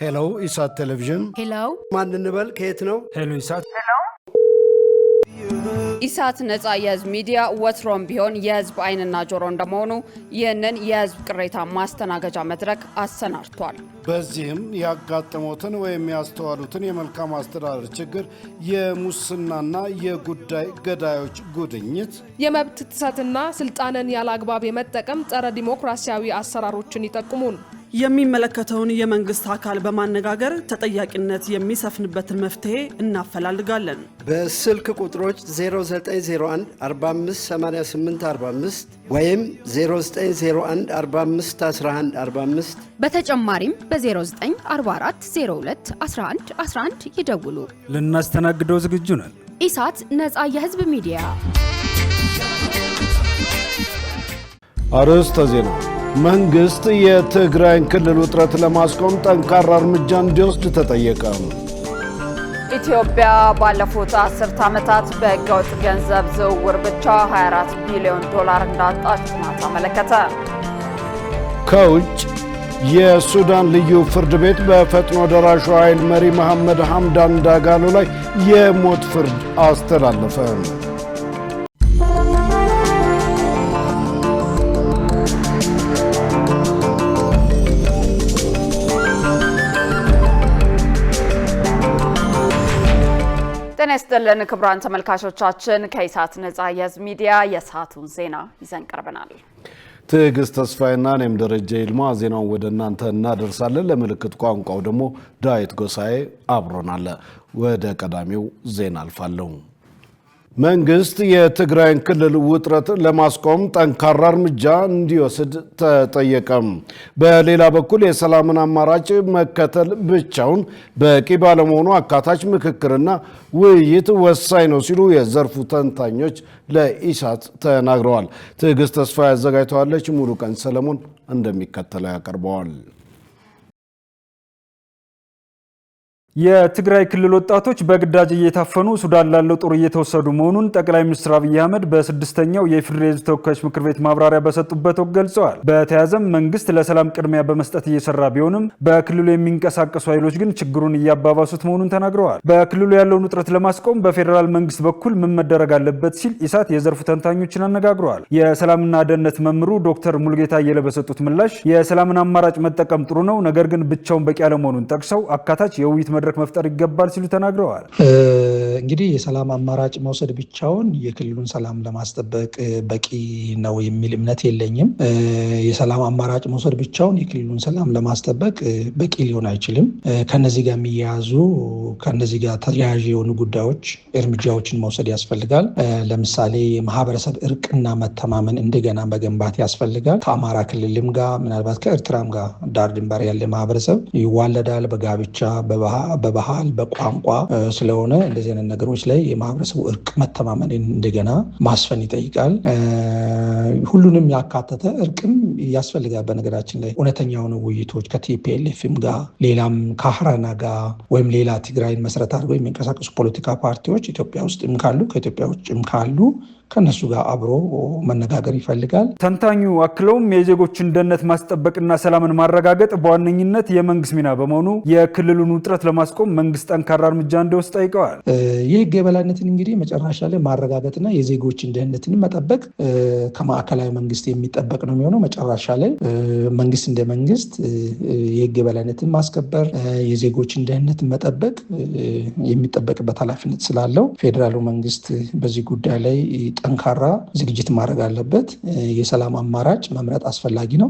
ሄሎ ኢሳት ቴሌቪዥን ሄሎ ማን እንበል ከየት ነው? ሄሎ ኢሳት ኢሳት ነፃ የህዝብ ሚዲያ ወትሮም ቢሆን የህዝብ አይንና ጆሮ እንደመሆኑ ይህንን የህዝብ ቅሬታ ማስተናገጃ መድረክ አሰናድቷል። በዚህም ያጋጠሙትን ወይም ያስተዋሉትን የመልካም አስተዳደር ችግር፣ የሙስናና የጉዳይ ገዳዮች ጉድኝት፣ የመብት ጥሰትና ስልጣንን ያለአግባብ የመጠቀም ጸረ ዲሞክራሲያዊ አሰራሮችን ይጠቁሙን። የሚመለከተውን የመንግስት አካል በማነጋገር ተጠያቂነት የሚሰፍንበትን መፍትሄ እናፈላልጋለን። በስልክ ቁጥሮች 0901 4588 45 ወይም 0901 45 11 45 በተጨማሪም በ0944 02 11 11 ይደውሉ። ልናስተናግደው ዝግጁ ነን። ኢሳት ነፃ የህዝብ ሚዲያ። አርዕስተ ዜና። መንግስት የትግራይን ክልል ውጥረት ለማስቆም ጠንካራ እርምጃ እንዲወስድ ተጠየቀ። ኢትዮጵያ ባለፉት 10 ዓመታት በህገወጥ ገንዘብ ዝውውር ብቻ 24 ቢሊዮን ዶላር እንዳጣች ጥናት አመለከተ። ከውጭ የሱዳን ልዩ ፍርድ ቤት በፈጥኖ ደራሹ ኃይል መሪ መሐመድ ሐምዳን ዳጋሎ ላይ የሞት ፍርድ አስተላለፈ። ጤና ይስጥልን ክቡራን ተመልካቾቻችን፣ ከኢሳት ነፃ የህዝብ ሚዲያ የሰዓቱን ዜና ይዘን ቀርበናል። ትዕግስት ተስፋዬና እኔም ደረጀ ይልማ ዜናውን ወደ እናንተ እናደርሳለን። ለምልክት ቋንቋው ደግሞ ዳዊት ጎሳኤ አብሮናል። ወደ ቀዳሚው ዜና አልፋለሁ። መንግስት የትግራይን ክልል ውጥረት ለማስቆም ጠንካራ እርምጃ እንዲወስድ ተጠየቀ። በሌላ በኩል የሰላምን አማራጭ መከተል ብቻውን በቂ ባለመሆኑ አካታች ምክክርና ውይይት ወሳኝ ነው ሲሉ የዘርፉ ተንታኞች ለኢሳት ተናግረዋል። ትዕግስት ተስፋ ያዘጋጅተዋለች። ሙሉ ቀን ሰለሞን እንደሚከተለው ያቀርበዋል። የትግራይ ክልል ወጣቶች በግዳጅ እየታፈኑ ሱዳን ላለው ጦር እየተወሰዱ መሆኑን ጠቅላይ ሚኒስትር አብይ አህመድ በስድስተኛው የኢፌዴሪ ሕዝብ ተወካዮች ምክር ቤት ማብራሪያ በሰጡበት ወቅት ገልጸዋል። በተያያዘም መንግስት ለሰላም ቅድሚያ በመስጠት እየሰራ ቢሆንም በክልሉ የሚንቀሳቀሱ ኃይሎች ግን ችግሩን እያባባሱት መሆኑን ተናግረዋል። በክልሉ ያለውን ውጥረት ለማስቆም በፌዴራል መንግስት በኩል ምን መደረግ አለበት ሲል ኢሳት የዘርፉ ተንታኞችን አነጋግረዋል። የሰላምና ደህንነት መምህሩ ዶክተር ሙሉጌታ አየለ በሰጡት ምላሽ የሰላምን አማራጭ መጠቀም ጥሩ ነው፣ ነገር ግን ብቻውን በቂ አለመሆኑን ጠቅሰው አካታች የውይይት መድረክ መፍጠር ይገባል ሲሉ ተናግረዋል። እንግዲህ የሰላም አማራጭ መውሰድ ብቻውን የክልሉን ሰላም ለማስጠበቅ በቂ ነው የሚል እምነት የለኝም። የሰላም አማራጭ መውሰድ ብቻውን የክልሉን ሰላም ለማስጠበቅ በቂ ሊሆን አይችልም። ከነዚህ ጋር የሚያያዙ ከነዚህ ጋር ተያያዥ የሆኑ ጉዳዮች እርምጃዎችን መውሰድ ያስፈልጋል። ለምሳሌ የማህበረሰብ እርቅና መተማመን እንደገና መገንባት ያስፈልጋል። ከአማራ ክልልም ጋር ምናልባት ከኤርትራም ጋር ዳር ድንበር ያለ ማህበረሰብ ይዋለዳል በጋብቻ በባህል በቋንቋ ስለሆነ እንደዚህ አይነት ነገሮች ላይ የማህበረሰቡ እርቅ መተማመን እንደገና ማስፈን ይጠይቃል። ሁሉንም ያካተተ እርቅም ያስፈልጋል። በነገራችን ላይ እውነተኛ የሆኑ ውይይቶች ከቲፒኤልኤፍም ጋር ሌላም ከአህራና ጋር ወይም ሌላ ትግራይን መሰረት አድርገው የሚንቀሳቀሱ ፖለቲካ ፓርቲዎች ኢትዮጵያ ውስጥም ካሉ ከኢትዮጵያ ውጭም ካሉ ከነሱ ጋር አብሮ መነጋገር ይፈልጋል። ተንታኙ አክለውም የዜጎችን ደህንነት ማስጠበቅና ሰላምን ማረጋገጥ በዋነኝነት የመንግስት ሚና በመሆኑ የክልሉን ውጥረት ለማስቆም መንግስት ጠንካራ እርምጃ እንዲወስድ ጠይቀዋል። የህግ የበላይነትን እንግዲህ መጨረሻ ላይ ማረጋገጥና የዜጎችን ደህንነትን መጠበቅ ከማዕከላዊ መንግስት የሚጠበቅ ነው የሚሆነው። መጨረሻ ላይ መንግስት እንደ መንግስት የህግ የበላይነትን ማስከበር፣ የዜጎችን ደህንነትን መጠበቅ የሚጠበቅበት ኃላፊነት ስላለው ፌዴራሉ መንግስት በዚህ ጉዳይ ላይ ጠንካራ ዝግጅት ማድረግ አለበት። የሰላም አማራጭ መምረጥ አስፈላጊ ነው።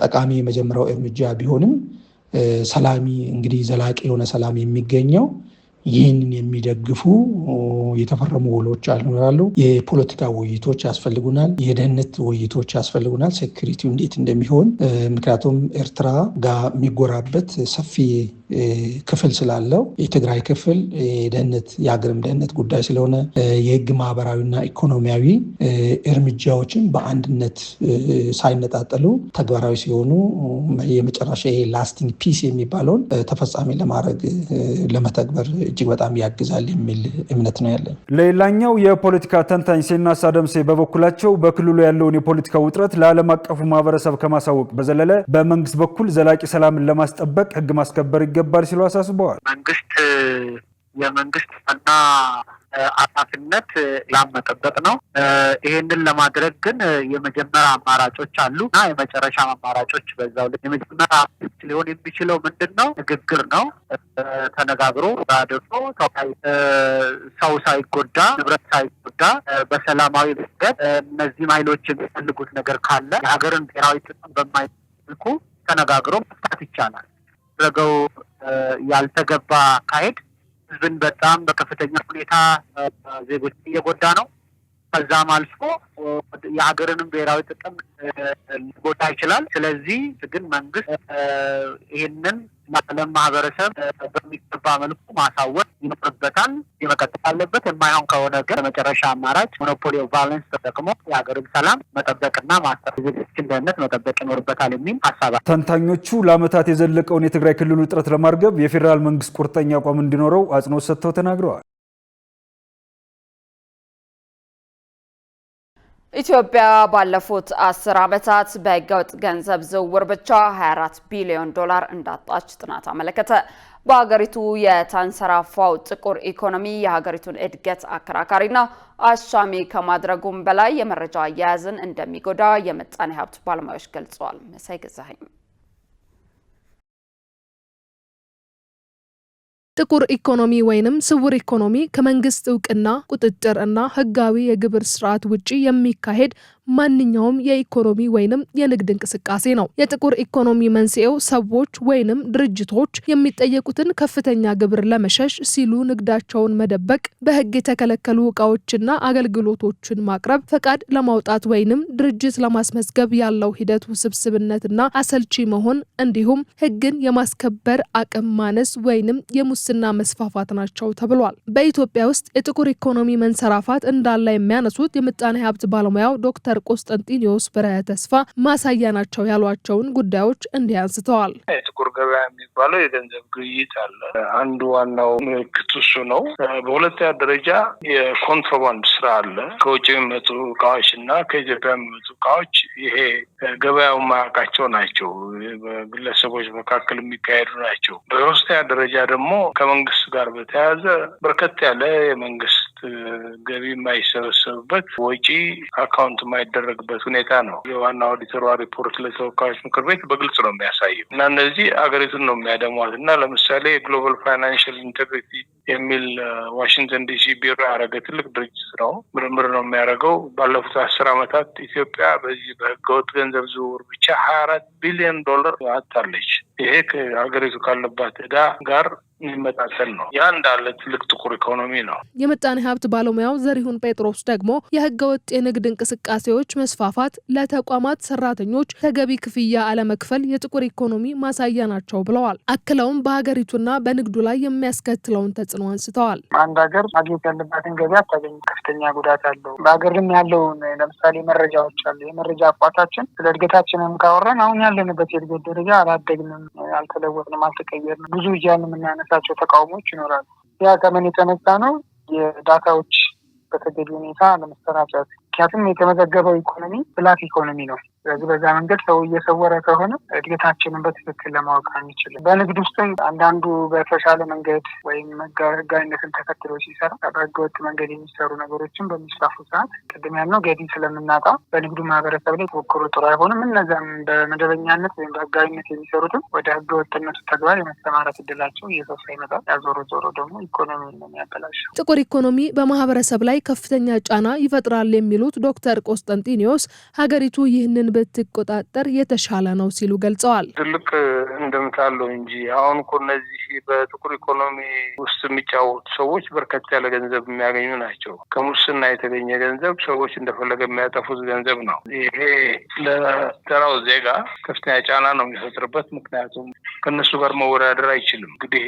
ጠቃሚ የመጀመሪያው እርምጃ ቢሆንም ሰላሚ እንግዲህ ዘላቂ የሆነ ሰላም የሚገኘው ይህንን የሚደግፉ የተፈረሙ ውሎች አሉ። የፖለቲካ ውይይቶች ያስፈልጉናል። የደህንነት ውይይቶች ያስፈልጉናል። ሴኩሪቲው እንዴት እንደሚሆን ምክንያቱም ኤርትራ ጋር የሚጎራበት ሰፊ ክፍል ስላለው የትግራይ ክፍል የሀገርም ደህንነት ጉዳይ ስለሆነ የህግ ማህበራዊና ኢኮኖሚያዊ እርምጃዎችን በአንድነት ሳይነጣጠሉ ተግባራዊ ሲሆኑ የመጨረሻ ላስቲንግ ፒስ የሚባለውን ተፈጻሚ ለማድረግ ለመተግበር እጅግ በጣም ያግዛል የሚል እምነት ነው ያለኝ። ሌላኛው የፖለቲካ ተንታኝ ሴናሳ ደምሴ በበኩላቸው በክልሉ ያለውን የፖለቲካ ውጥረት ለዓለም አቀፉ ማህበረሰብ ከማሳወቅ በዘለለ በመንግስት በኩል ዘላቂ ሰላምን ለማስጠበቅ ህግ ማስከበር ይገባል ሲሉ አሳስበዋል። የመንግስት ዋና ኃላፊነት ሰላም መጠበቅ ነው። ይሄንን ለማድረግ ግን የመጀመሪያ አማራጮች አሉ እና የመጨረሻ አማራጮች በዛው ልክ የመጀመሪያ ሊሆን የሚችለው ምንድነው? ንግግር ነው። ተነጋግሮ አድርጎ ሰው ሳይጎዳ ንብረት ሳይጎዳ በሰላማዊ መንገድ እነዚህ ኃይሎች የሚፈልጉት ነገር ካለ የሀገርን ብሔራዊ ጥቅም በማይልኩ ተነጋግሮ መፍታት ይቻላል። ረገው ያልተገባ አካሄድ ህዝብን በጣም በከፍተኛ ሁኔታ ዜጎች እየጎዳ ነው። ከዛም አልፎ የሀገርንም ብሔራዊ ጥቅም ሊጎዳ ይችላል። ስለዚህ ግን መንግስት ይህንን ለዓለም ማህበረሰብ በሚገባ መልኩ ማሳወቅ ይኖርበታል፣ መቀጠል አለበት። የማይሆን ከሆነ ግን በመጨረሻ አማራጭ ሞኖፖሊ ኦፍ ቫዮለንስ ተጠቅሞ የሀገርን ሰላም መጠበቅና ዜጎችን ደህንነት መጠበቅ ይኖርበታል የሚል ሀሳብ አለ። ተንታኞቹ ለዓመታት የዘለቀውን የትግራይ ክልል ውጥረት ለማርገብ የፌዴራል መንግስት ቁርጠኛ አቋም እንዲኖረው አጽንኦት ሰጥተው ተናግረዋል። ኢትዮጵያ ባለፉት 10 ዓመታት በህገወጥ ገንዘብ ዝውውር ብቻ 24 ቢሊዮን ዶላር እንዳጣች ጥናት አመለከተ። በሀገሪቱ የተንሰራፋው ጥቁር ኢኮኖሚ የሀገሪቱን እድገት አከራካሪና አሻሚ ከማድረጉም በላይ የመረጃ አያያዝን እንደሚጎዳ የምጣኔ ሀብት ባለሙያዎች ገልጸዋል። መሳይ ገዛኸኝ ጥቁር ኢኮኖሚ ወይንም ስውር ኢኮኖሚ ከመንግስት እውቅና ቁጥጥር እና ህጋዊ የግብር ስርዓት ውጪ የሚካሄድ ማንኛውም የኢኮኖሚ ወይንም የንግድ እንቅስቃሴ ነው። የጥቁር ኢኮኖሚ መንስኤው ሰዎች ወይንም ድርጅቶች የሚጠየቁትን ከፍተኛ ግብር ለመሸሽ ሲሉ ንግዳቸውን መደበቅ፣ በህግ የተከለከሉ እቃዎችና አገልግሎቶችን ማቅረብ፣ ፈቃድ ለማውጣት ወይንም ድርጅት ለማስመዝገብ ያለው ሂደት ውስብስብነትና አሰልቺ መሆን እንዲሁም ህግን የማስከበር አቅም ማነስ ወይንም የሙስና መስፋፋት ናቸው ተብሏል። በኢትዮጵያ ውስጥ የጥቁር ኢኮኖሚ መንሰራፋት እንዳለ የሚያነሱት የምጣኔ ሀብት ባለሙያው ዶክተር ቆስጠንጢኖስ በርሀ ተስፋ ማሳያ ናቸው ያሏቸውን ጉዳዮች እንዲህ አንስተዋል። የጥቁር ገበያ የሚባለው የገንዘብ ግብይት አለ። አንዱ ዋናው ምልክት እሱ ነው። በሁለተኛ ደረጃ የኮንትሮባንድ ስራ አለ። ከውጭ የሚመጡ እቃዎች እና ከኢትዮጵያ የሚመጡ እቃዎች ይሄ ገበያው ማያውቃቸው ናቸው። በግለሰቦች መካከል የሚካሄዱ ናቸው። በሶስተኛ ደረጃ ደግሞ ከመንግስት ጋር በተያያዘ በርከት ያለ የመንግስት ገቢ የማይሰበሰብበት ወጪ አካውንት የማይደረግበት ሁኔታ ነው። የዋና ኦዲተሯ ሪፖርት ለተወካዮች ምክር ቤት በግልጽ ነው የሚያሳየው እና እነዚህ አገሪቱን ነው የሚያደሟት እና ለምሳሌ ግሎባል ፋይናንሽል ኢንቴግሪቲ የሚል ዋሽንግተን ዲሲ ቢሮ ያደረገ ትልቅ ድርጅት ነው። ምርምር ነው የሚያደርገው። ባለፉት 10 ዓመታት ኢትዮጵያ በዚህ በህገወጥ ገንዘብ ዝውውር ብቻ 24 ቢሊዮን ዶላር አጥታለች። ይሄ ከሀገሪቱ ካለባት ዕዳ ጋር የሚመጣጠል ነው። ያ እንዳለ ትልቅ ጥቁር ኢኮኖሚ ነው። የምጣኔ ሀብት ባለሙያው ዘሪሁን ጴጥሮስ ደግሞ የህገወጥ የንግድ እንቅስቃሴዎች መስፋፋት ለተቋማት ሰራተኞች ተገቢ ክፍያ አለመክፈል የጥቁር ኢኮኖሚ ማሳያ ናቸው ብለዋል። አክለውም በሀገሪቱና በንግዱ ላይ የሚያስከትለውን ተጽዕኖ አንስተዋል። አንድ ሀገር ማግኘት ያለባትን ገቢ አታገኝም። ከፍተኛ ጉዳት አለው። በሀገርም ያለውን ለምሳሌ መረጃዎች አሉ። የመረጃ አቋታችን ስለ እድገታችንም ካወራን አሁን ያለንበት የእድገት ደረጃ አላደግንም፣ አልተለወጥንም፣ አልተቀየርንም ብዙ እያልን የምናነሳቸው ተቃውሞች ይኖራሉ። ያ ከምን የተነሳ ነው? የዳታዎች በተገቢ ሁኔታ ለመሰራጨት። ምክንያቱም የተመዘገበው ኢኮኖሚ ብላክ ኢኮኖሚ ነው። ስለዚህ በዛ መንገድ ሰው እየሰወረ ከሆነ እድገታችንን በትክክል ለማወቅ አንችልም። በንግድ ውስጥም አንዳንዱ በተሻለ መንገድ ወይም ህጋዊነትን ተከትሎ ሲሰራ በህገወጥ መንገድ የሚሰሩ ነገሮችን በሚስፋፉ ሰዓት ቅድም ያልነው ገቢ ስለምናጣ በንግዱ ማህበረሰብ ላይ ተሞክሮ ጥሩ አይሆንም። እነዚያም በመደበኛነት ወይም በህጋዊነት የሚሰሩትም ወደ ህገወጥነቱ ተግባር የመሰማራት እድላቸው እየሰፋ ይመጣል። ያዞሮ ዞሮ ደግሞ ኢኮኖሚ ነው የሚያበላሸው። ጥቁር ኢኮኖሚ በማህበረሰብ ላይ ከፍተኛ ጫና ይፈጥራል የሚሉት ዶክተር ቆስጠንጢኖስ ሀገሪቱ ይህንን ብትቆጣጠር የተሻለ ነው ሲሉ ገልጸዋል። ትልቅ እንደምታለው እንጂ አሁን እኮ እነዚህ በጥቁር ኢኮኖሚ ውስጥ የሚጫወቱ ሰዎች በርከት ያለ ገንዘብ የሚያገኙ ናቸው። ከሙስና የተገኘ ገንዘብ ሰዎች እንደፈለገ የሚያጠፉት ገንዘብ ነው። ይሄ ለተራው ዜጋ ከፍተኛ ጫና ነው የሚፈጥርበት። ምክንያቱም ከእነሱ ጋር መወዳደር አይችልም። እንግዲህ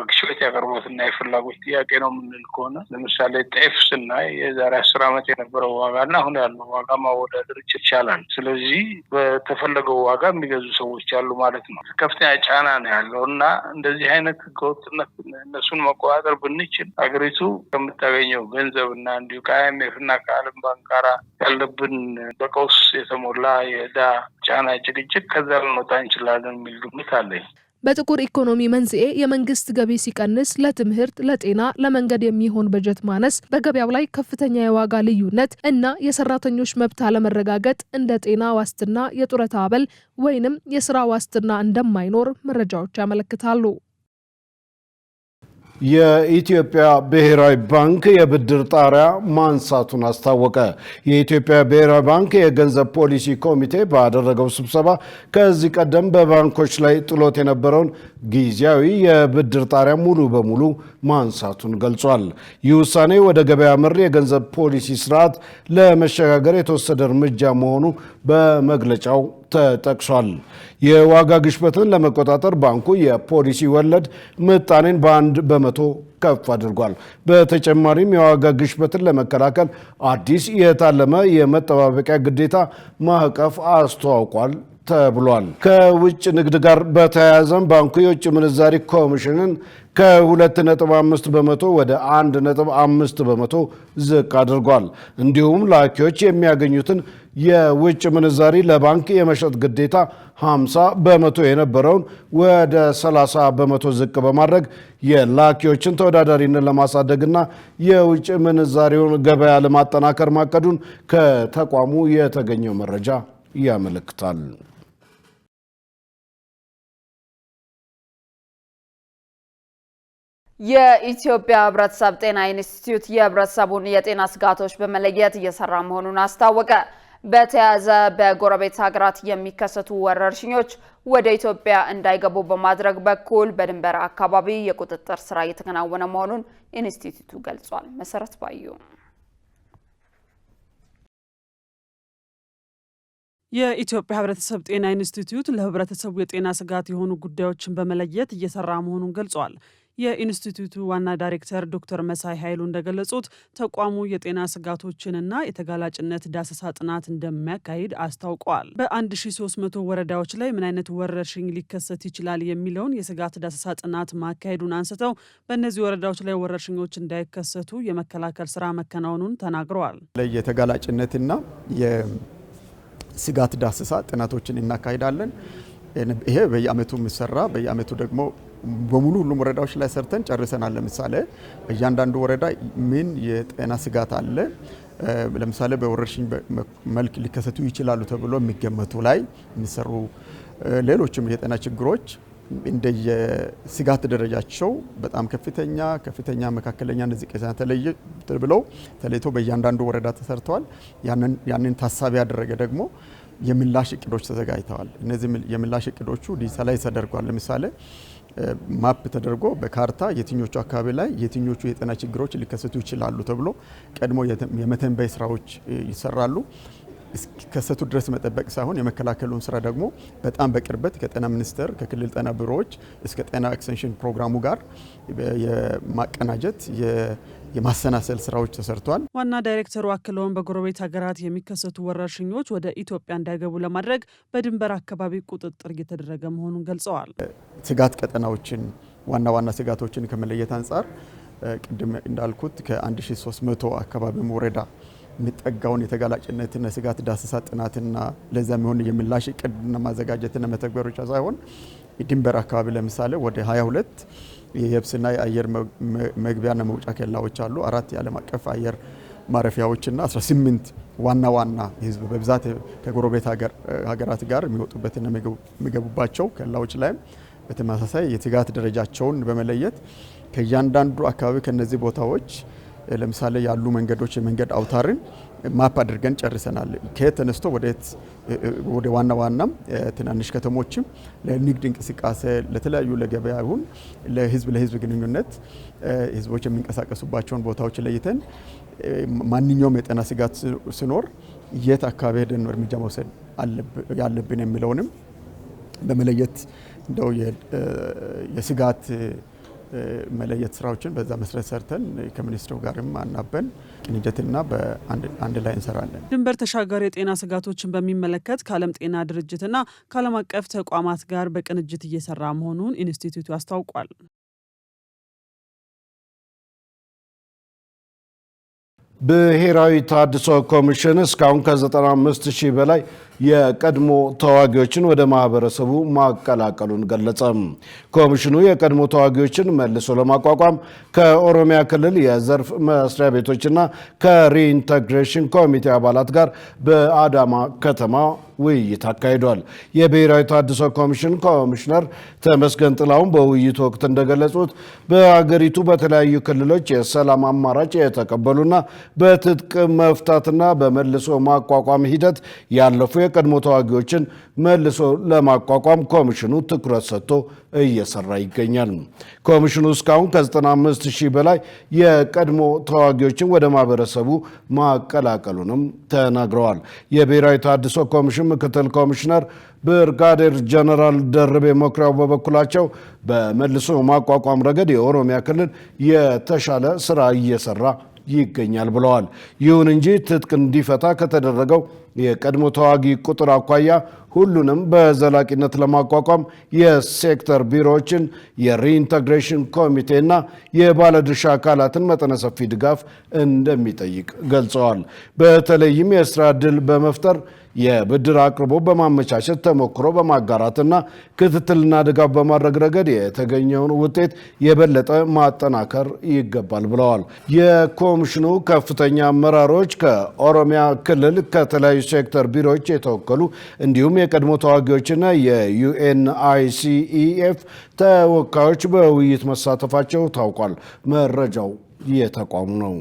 ግሽበት ያቀርቦትና የፍላጎት ጥያቄ ነው የምንል ከሆነ ለምሳሌ ጤፍ ስናይ የዛሬ 10 ዓመት የነበረው ዋጋና አሁን ያለው ዋጋ ማወዳደር ይቻላል። ስለዚህ በተፈለገው ዋጋ የሚገዙ ሰዎች አሉ ማለት ነው። ከፍተኛ ጫና ነው ያለው እና እንደዚህ አይነት ህገወጥነት እነሱን መቆጣጠር ብንችል ሀገሪቱ ከምታገኘው ገንዘብ እና እንዲሁ ከአይኤምኤፍ እና ከዓለም ባንክ ጋር ያለብን በቀውስ የተሞላ የዕዳ ጫና ጭቅጭቅ ከዛ ልንወጣ እንችላለን የሚል ግምት አለኝ። በጥቁር ኢኮኖሚ መንስኤ የመንግስት ገቢ ሲቀንስ ለትምህርት፣ ለጤና፣ ለመንገድ የሚሆን በጀት ማነስ፣ በገበያው ላይ ከፍተኛ የዋጋ ልዩነት እና የሰራተኞች መብት አለመረጋገጥ እንደ ጤና ዋስትና፣ የጡረታ አበል ወይንም የስራ ዋስትና እንደማይኖር መረጃዎች ያመለክታሉ። የኢትዮጵያ ብሔራዊ ባንክ የብድር ጣሪያ ማንሳቱን አስታወቀ። የኢትዮጵያ ብሔራዊ ባንክ የገንዘብ ፖሊሲ ኮሚቴ ባደረገው ስብሰባ ከዚህ ቀደም በባንኮች ላይ ጥሎት የነበረውን ጊዜያዊ የብድር ጣሪያ ሙሉ በሙሉ ማንሳቱን ገልጿል። ይህ ውሳኔ ወደ ገበያ መር የገንዘብ ፖሊሲ ስርዓት ለመሸጋገር የተወሰደ እርምጃ መሆኑ በመግለጫው ተጠቅሷል። የዋጋ ግሽበትን ለመቆጣጠር ባንኩ የፖሊሲ ወለድ ምጣኔን በ1 በመቶ ከፍ አድርጓል። በተጨማሪም የዋጋ ግሽበትን ለመከላከል አዲስ የታለመ የመጠባበቂያ ግዴታ ማዕቀፍ አስተዋውቋል ተብሏል። ከውጭ ንግድ ጋር በተያያዘም ባንኩ የውጭ ምንዛሪ ኮሚሽንን ከ2.5 በመቶ ወደ 1.5 በመቶ ዝቅ አድርጓል። እንዲሁም ላኪዎች የሚያገኙትን የውጭ ምንዛሪ ለባንክ የመሸጥ ግዴታ 50 በመቶ የነበረውን ወደ 30 በመቶ ዝቅ በማድረግ የላኪዎችን ተወዳዳሪነት ለማሳደግና የውጭ ምንዛሪውን ገበያ ለማጠናከር ማቀዱን ከተቋሙ የተገኘው መረጃ ያመለክታል። የኢትዮጵያ ህብረተሰብ ጤና ኢንስቲትዩት የህብረተሰቡን የጤና ስጋቶች በመለየት እየሰራ መሆኑን አስታወቀ። በተያያዘ በጎረቤት ሀገራት የሚከሰቱ ወረርሽኞች ወደ ኢትዮጵያ እንዳይገቡ በማድረግ በኩል በድንበር አካባቢ የቁጥጥር ስራ እየተከናወነ መሆኑን ኢንስቲትዩቱ ገልጿል። መሰረት ባዩ የኢትዮጵያ ህብረተሰብ ጤና ኢንስቲትዩት ለህብረተሰቡ የጤና ስጋት የሆኑ ጉዳዮችን በመለየት እየሰራ መሆኑን ገልጿል። የኢንስቲትዩቱ ዋና ዳይሬክተር ዶክተር መሳይ ኃይሉ እንደገለጹት ተቋሙ የጤና ስጋቶችንና የተጋላጭነት ዳሰሳ ጥናት እንደሚያካሂድ አስታውቀዋል። በ1300 ወረዳዎች ላይ ምን አይነት ወረርሽኝ ሊከሰት ይችላል የሚለውን የስጋት ዳሰሳ ጥናት ማካሄዱን አንስተው በእነዚህ ወረዳዎች ላይ ወረርሽኞች እንዳይከሰቱ የመከላከል ስራ መከናወኑን ተናግረዋል። የተጋላጭነትና የስጋት ዳሰሳ ጥናቶችን እናካሂዳለን። ይሄ በየአመቱ የሚሰራ በየአመቱ ደግሞ በሙሉ ሁሉም ወረዳዎች ላይ ሰርተን ጨርሰናል። ለምሳሌ በእያንዳንዱ ወረዳ ምን የጤና ስጋት አለ፣ ለምሳሌ በወረርሽኝ መልክ ሊከሰቱ ይችላሉ ተብሎ የሚገመቱ ላይ የሚሰሩ ሌሎችም የጤና ችግሮች እንደየስጋት ደረጃቸው በጣም ከፍተኛ፣ መካከለኛ እንደዚህ ከዛ ተለይቶ በእያንዳንዱ ወረዳ ተሰርተዋል። ያንን ታሳቢ ያደረገ ደግሞ የምላሽ እቅዶች ተዘጋጅተዋል። እነዚህ የምላሽ እቅዶቹ ዲጂታላይዝ ተደርጓል። ለምሳሌ ማፕ ተደርጎ በካርታ የትኞቹ አካባቢ ላይ የትኞቹ የጤና ችግሮች ሊከሰቱ ይችላሉ ተብሎ ቀድሞ የመተንበይ ስራዎች ይሰራሉ። እስኪከሰቱ ድረስ መጠበቅ ሳይሆን የመከላከሉን ስራ ደግሞ በጣም በቅርበት ከጤና ሚኒስቴር ከክልል ጤና ቢሮዎች እስከ ጤና ኤክስቴንሽን ፕሮግራሙ ጋር የማቀናጀት የማሰናሰል ስራዎች ተሰርቷል። ዋና ዳይሬክተሩ አክለውን በጎረቤት ሀገራት የሚከሰቱ ወረርሽኞች ወደ ኢትዮጵያ እንዳይገቡ ለማድረግ በድንበር አካባቢ ቁጥጥር እየተደረገ መሆኑን ገልጸዋል። ስጋት ቀጠናዎችን ዋና ስጋቶችን ከመለየት አንጻር ቅድም እንዳልኩት ከ1300 አካባቢ ወረዳ የሚጠጋውን የተጋላጭነትና ስጋት ዳሰሳ ጥናትና ለዛ የሚሆን የምላሽ እቅድና ማዘጋጀትና መተግበር ብቻ ሳይሆን ድንበር አካባቢ ለምሳሌ ወደ 22 የየብስና የአየር መግቢያና መውጫ ኬላዎች አሉ። 4 የዓለም አቀፍ አየር ማረፊያዎችና 18 ዋና ህዝብ በብዛት ከጎረቤት ሀገራት ጋር የሚወጡበትና የሚገቡባቸው ኬላዎች ላይ በተመሳሳይ የስጋት ደረጃቸውን በመለየት ከእያንዳንዱ አካባቢ ከነዚህ ቦታዎች ለምሳሌ ያሉ መንገዶች የመንገድ አውታርን ማፕ አድርገን ጨርሰናል። ከየት ተነስቶ ወደ ዋና ትናንሽ ከተሞችም ለንግድ እንቅስቃሴ ለተለያዩ ለገበያ ይሁን ለህዝብ ግንኙነት ህዝቦች የሚንቀሳቀሱባቸውን ቦታዎች ለይተን ማንኛውም የጤና ስጋት ሲኖር የት አካባቢ ሄደን እርምጃ መውሰድ ያለብን የሚለውንም በመለየት እንደው የስጋት መለየት ስራዎችን በዛ መሰረት ሰርተን ከሚኒስትሩ ጋርም አናበን ቅንጅትና በአንድ ላይ እንሰራለን። ድንበር ተሻጋሪ የጤና ስጋቶችን በሚመለከት ከዓለም ጤና ድርጅትና ከዓለም አቀፍ ተቋማት ጋር በቅንጅት እየሰራ መሆኑን ኢንስቲትዩቱ አስታውቋል። ብሔራዊ ተሃድሶ ኮሚሽን እስካሁን ከ95,000 በላይ የቀድሞ ተዋጊዎችን ወደ ማህበረሰቡ ማቀላቀሉን ገለጸ። ኮሚሽኑ የቀድሞ ተዋጊዎችን መልሶ ለማቋቋም ከኦሮሚያ ክልል የዘርፍ መስሪያ ቤቶችና ከሪኢንተግሬሽን ኮሚቴ አባላት ጋር በአዳማ ከተማ ውይይት አካሂዷል። የብሔራዊ ተሃድሶ ኮሚሽን ኮሚሽነር ተመስገን ጥላሁን በውይይቱ ወቅት እንደገለጹት በአገሪቱ በተለያዩ ክልሎች የሰላም አማራጭ የተቀበሉና በትጥቅ መፍታትና በመልሶ ማቋቋም ሂደት ያለፉ የቀድሞ ተዋጊዎችን መልሶ ለማቋቋም ኮሚሽኑ ትኩረት ሰጥቶ እየሰራ ይገኛል። ኮሚሽኑ እስካሁን ከ95,000 በላይ የቀድሞ ተዋጊዎችን ወደ ማህበረሰቡ ማቀላቀሉንም ተናግረዋል። የብሔራዊ ተሃድሶ ኮሚሽን ምክትል ኮሚሽነር ብርጋዴር ጀነራል ደርቤ መኩሪያው በበኩላቸው በመልሶ ማቋቋም ረገድ የኦሮሚያ ክልል የተሻለ ስራ እየሰራ ይገኛል ብለዋል። ይሁን እንጂ ትጥቅ እንዲፈታ ከተደረገው የቀድሞ ተዋጊ ቁጥር አኳያ ሁሉንም በዘላቂነት ለማቋቋም የሴክተር ቢሮዎችን፣ የሪኢንተግሬሽን ኮሚቴና የባለድርሻ አካላትን መጠነ ሰፊ ድጋፍ እንደሚጠይቅ ገልጸዋል። በተለይም የስራ ዕድል በመፍጠር የብድር አቅርቦ በማመቻቸት ተሞክሮ በማጋራትና ክትትልና ድጋፍ በማድረግ ረገድ የተገኘውን ውጤት የበለጠ ማጠናከር ይገባል ብለዋል። የኮሚሽኑ ከፍተኛ አመራሮች ከኦሮሚያ ክልል ከተለያዩ ሴክተር ቢሮዎች የተወከሉ እንዲሁም የቀድሞ ተዋጊዎችና የዩኤንአይሲኢኤፍ ተወካዮች በውይይት መሳተፋቸው ታውቋል። መረጃው የተቋሙ ነው።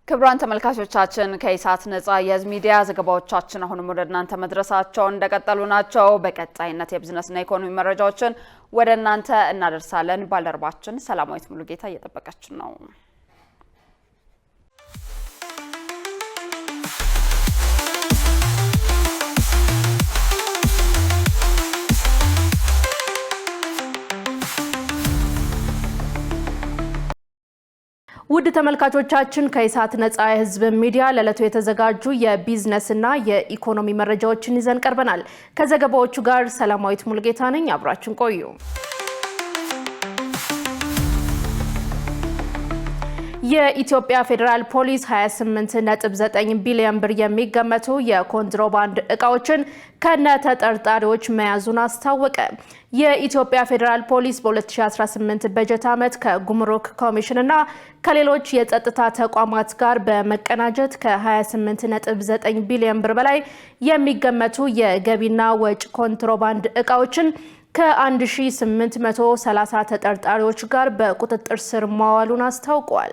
ክቡራን ተመልካቾቻችን ከኢሳት ነጻ የህዝብ ሚዲያ ዘገባዎቻችን አሁንም ወደ እናንተ መድረሳቸውን እንደቀጠሉ ናቸው። በቀጣይነት የቢዝነስና ኢኮኖሚ መረጃዎችን ወደ እናንተ እናደርሳለን። ባልደረባችን ሰላማዊት ሙሉጌታ እየጠበቀችን ነው። ውድ ተመልካቾቻችን ከኢሳት ነጻ የህዝብ ሚዲያ ለዕለቱ የተዘጋጁ የቢዝነስና የኢኮኖሚ መረጃዎችን ይዘን ቀርበናል። ከዘገባዎቹ ጋር ሰላማዊት ሙሉጌታ ነኝ። አብራችን ቆዩ። የኢትዮጵያ ፌዴራል ፖሊስ 28.9 ቢሊዮን ብር የሚገመቱ የኮንትሮባንድ እቃዎችን ከነ ተጠርጣሪዎች መያዙን አስታወቀ። የኢትዮጵያ ፌዴራል ፖሊስ በ2018 በጀት ዓመት ከጉምሩክ ኮሚሽንና ከሌሎች የጸጥታ ተቋማት ጋር በመቀናጀት ከ28.9 ቢሊዮን ብር በላይ የሚገመቱ የገቢና ወጭ ኮንትሮባንድ እቃዎችን ከ1830 ተጠርጣሪዎች ጋር በቁጥጥር ስር ማዋሉን አስታውቋል።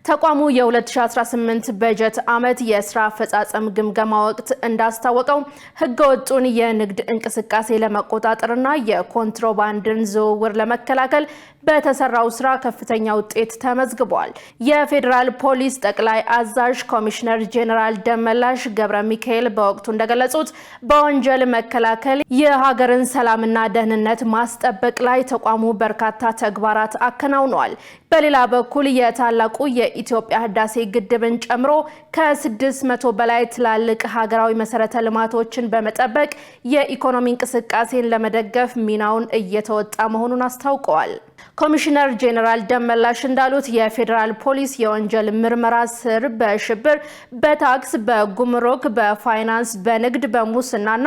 ተቋሙ የ2018 በጀት ዓመት የስራ አፈጻጸም ግምገማ ወቅት እንዳስታወቀው ህገወጡን የንግድ እንቅስቃሴ ለመቆጣጠርና የኮንትሮባንድን ዝውውር ለመከላከል በተሰራው ስራ ከፍተኛ ውጤት ተመዝግቧል። የፌዴራል ፖሊስ ጠቅላይ አዛዥ ኮሚሽነር ጄኔራል ደመላሽ ገብረ ሚካኤል በወቅቱ እንደገለጹት በወንጀል መከላከል፣ የሀገርን ሰላምና ደህንነት ማስጠበቅ ላይ ተቋሙ በርካታ ተግባራት አከናውኗል። በሌላ በኩል የታላቁ የኢትዮጵያ ህዳሴ ግድብን ጨምሮ ከ600 በላይ ትላልቅ ሀገራዊ መሰረተ ልማቶችን በመጠበቅ የኢኮኖሚ እንቅስቃሴን ለመደገፍ ሚናውን እየተወጣ መሆኑን አስታውቀዋል። ኮሚሽነር ጄኔራል ደመላሽ እንዳሉት የፌዴራል ፖሊስ የወንጀል ምርመራ ስር በሽብር፣ በታክስ፣ በጉምሩክ፣ በፋይናንስ፣ በንግድ፣ በሙስናና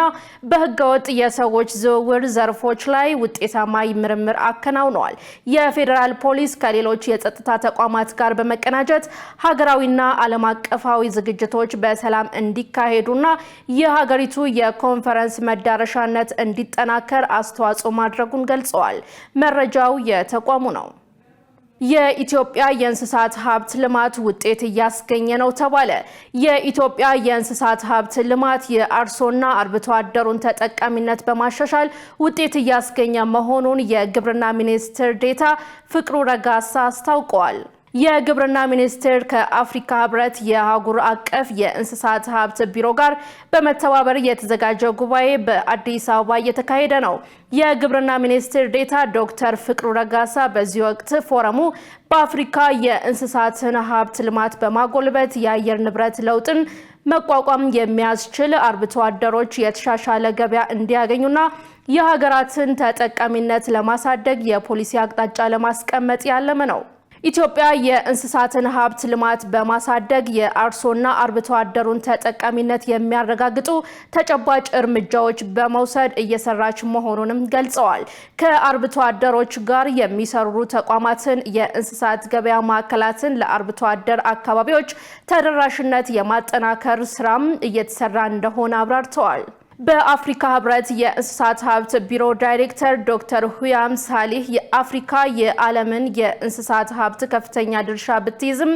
በህገወጥ የሰዎች ዝውውር ዘርፎች ላይ ውጤታማ ምርምር አከናውነዋል። የፌዴራል ፖሊስ ከሌሎች የጸጥታ ተቋማት ጋር በመቀናጀት ሀገራዊና ዓለም አቀፋዊ ዝግጅቶች በሰላም እንዲካሄዱና የሀገሪቱ የኮንፈረንስ መዳረሻነት እንዲጠናከር አስተዋጽኦ ማድረጉን ገልጸዋል። መረጃው የተቋሙ ነው። የኢትዮጵያ የእንስሳት ሀብት ልማት ውጤት እያስገኘ ነው ተባለ። የኢትዮጵያ የእንስሳት ሀብት ልማት የአርሶና አርብቶ አደሩን ተጠቃሚነት በማሻሻል ውጤት እያስገኘ መሆኑን የግብርና ሚኒስትር ዴኤታ ፍቅሩ ረጋሳ አስታውቀዋል። የግብርና ሚኒስቴር ከአፍሪካ ህብረት የአህጉር አቀፍ የእንስሳት ሀብት ቢሮ ጋር በመተባበር የተዘጋጀው ጉባኤ በአዲስ አበባ እየተካሄደ ነው። የግብርና ሚኒስትር ዴኤታ ዶክተር ፍቅሩ ረጋሳ በዚህ ወቅት ፎረሙ በአፍሪካ የእንስሳትን ሀብት ልማት በማጎልበት የአየር ንብረት ለውጥን መቋቋም የሚያስችል አርብቶ አደሮች የተሻሻለ ገበያ እንዲያገኙና የሀገራትን ተጠቃሚነት ለማሳደግ የፖሊሲ አቅጣጫ ለማስቀመጥ ያለመ ነው። ኢትዮጵያ የእንስሳትን ሀብት ልማት በማሳደግ የአርሶና አርብቶ አደሩን ተጠቃሚነት የሚያረጋግጡ ተጨባጭ እርምጃዎች በመውሰድ እየሰራች መሆኑንም ገልጸዋል። ከአርብቶ አደሮች ጋር የሚሰሩ ተቋማትን የእንስሳት ገበያ ማዕከላትን ለአርብቶ አደር አካባቢዎች ተደራሽነት የማጠናከር ስራም እየተሰራ እንደሆነ አብራርተዋል። በአፍሪካ ህብረት የእንስሳት ሀብት ቢሮ ዳይሬክተር ዶክተር ሁያም ሳሊህ የአፍሪካ የዓለምን የእንስሳት ሀብት ከፍተኛ ድርሻ ብትይዝም